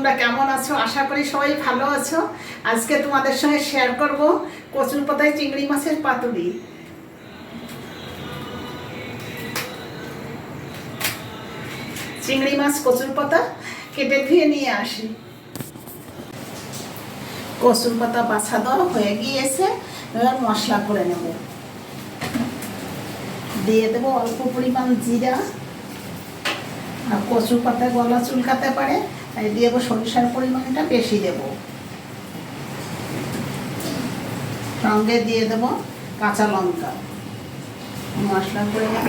তোমরা কেমন আছো? আশা করি সবাই ভালো আছো। আজকে তোমাদের সঙ্গে শেয়ার করব কচুর পাতায় চিংড়ি মাছের পাতুরি। চিংড়ি মাছ কচুর পাতা কেটে ধুয়ে নিয়ে আসি। কচুর পাতা বাছা দেওয়া হয়ে গিয়েছে, এবার মশলা করে নেব। দিয়ে দেবো অল্প পরিমাণ জিরা, আর কচুর পাতায় গলা চুলকাতে পারে তাই দিয়ে দেবো সরিষার পরিমাণটা বেশি দেব। সঙ্গে দিয়ে দেবো কাঁচা লঙ্কা। মশলা করে নেব।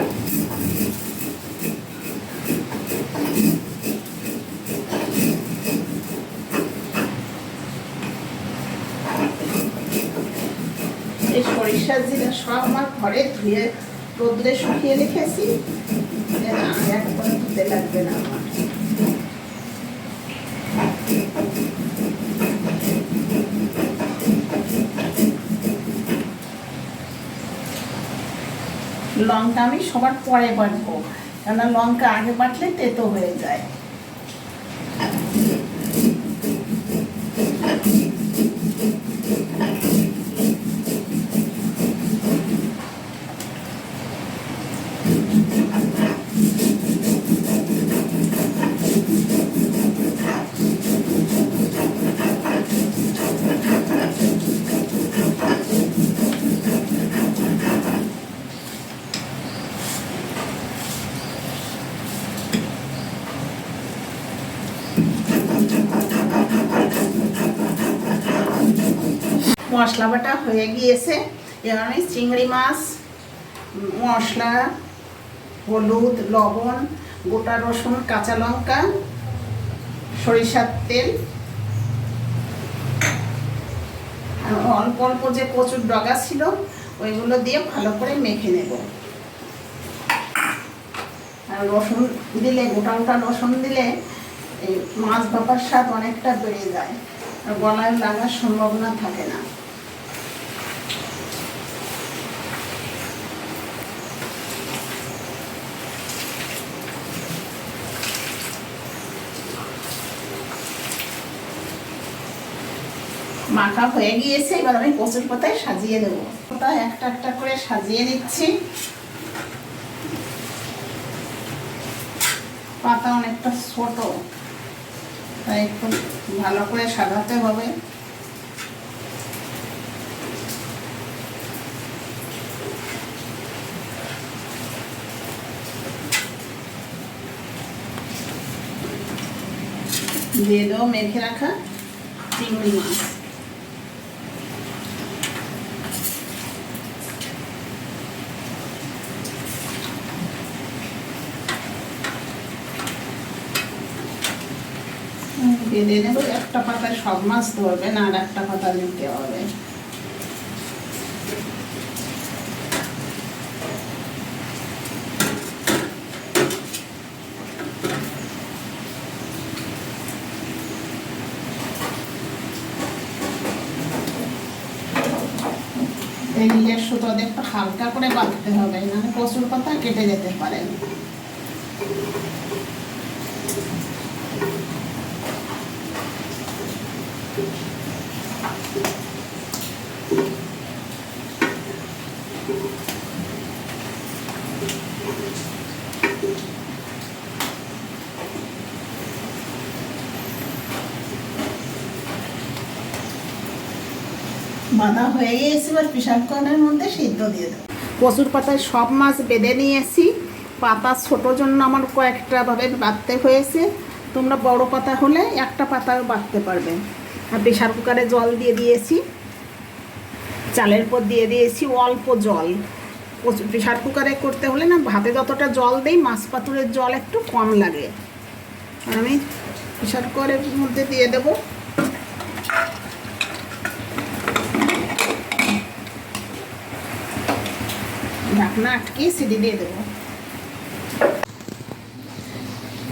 এই সরিষার জিরা সব আমার ঘরে ধুয়ে রোদ্রে শুকিয়ে রেখেছি, একবার ধুতে লাগবে না আমার। লঙ্কা আমি সবার পরে বাটবো, কেননা লঙ্কা আগে বাটলে তেতো হয়ে যায়। মশলা বাটা হয়ে গিয়েছে, এবার আমি চিংড়ি মাছ, মশলা, হলুদ, লবণ, গোটা রসুন, কাঁচা লঙ্কা, সরিষার তেল, অল্প অল্প যে কচুর ডগা ছিল ওইগুলো দিয়ে ভালো করে মেখে নেব। আর রসুন দিলে, গোটা গোটা রসুন দিলে এই মাছ ভাপার স্বাদ অনেকটা বেড়ে যায়, আর গলায় লাগার সম্ভাবনা থাকে না। মাখা হয়ে গিয়েছে, এবার আমি কচুর পাতায় সাজিয়ে দেবো। পাতা একটা একটা করে সাজিয়ে নিচ্ছি। পাতা অনেকটা ছোট, তাই একটু ভালো করে সাজাতে হবে। দিয়ে দেবো মেখে রাখা চিংড়ি মাছ। বেঁধে নেব, একটা পাতায় সব মাছ ধরবে না, আর একটা পাতা নিতে হবে। এই নীলের সুতো দিয়ে একটু হালকা করে বাঁধতে হবে, নাহলে কচুর পাতা কেটে যেতে পারে। বাঁধা হয়ে গিয়েছে, এবার প্রেসার কুকারের মধ্যে সিদ্ধ দিয়ে দেবো। কচুর পাতায় সব মাছ বেঁধে নিয়েছি। পাতা ছোটো জন্য আমার কয়েকটা ভাবে বাঁধতে হয়েছে। তোমরা বড় পাতা হলে একটা পাতাও বাঁধতে পারবে। আর প্রেসার কুকারে জল দিয়ে দিয়েছি, চালের পর দিয়ে দিয়েছি অল্প জল। প্রেসার কুকারে করতে হলে না, ভাতে যতটা জল দেই মাছ পাতুরের জল একটু কম লাগে। আমি প্রেসার কুকারের মধ্যে দিয়ে দেবো। ঢাকনা আটকিয়ে সিটি দিয়ে দেবো।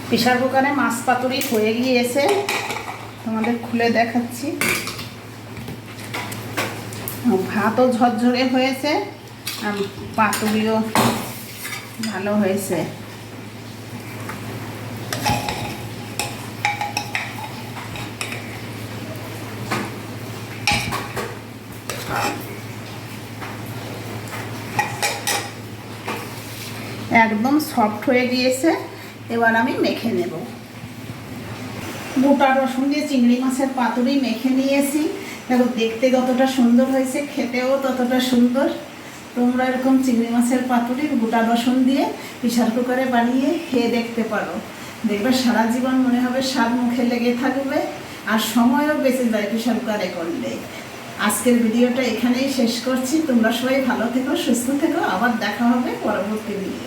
প্রেসার কুকারে মাছ পাতুরি হয়ে গিয়েছে, তোমাদের খুলে দেখাচ্ছি। ভাতও ঝরঝরে হয়েছে, আর পাতুরিও ভালো হয়েছে। একদম সফট হয়ে গিয়েছে। এবার আমি মেখে নেব। গোটা রসুন দিয়ে চিংড়ি মাছের পাতুরি মেখে নিয়েছি। দেখো দেখতে যতটা সুন্দর হয়েছে, খেতেও ততটা সুন্দর। তোমরা এরকম চিংড়ি মাছের পাতুরি গোটা রসুন দিয়ে প্রেসার কুকারে বানিয়ে খেয়ে দেখতে পারো। দেখবে সারা জীবন মনে হবে স্বাদ মুখে লেগে থাকবে, আর সময়ও বেঁচে যায় প্রেসার কুকারে করলে। আজকের ভিডিওটা এখানেই শেষ করছি। তোমরা সবাই ভালো থেকো, সুস্থ থেকো। আবার দেখা হবে পরবর্তী ভিডিও।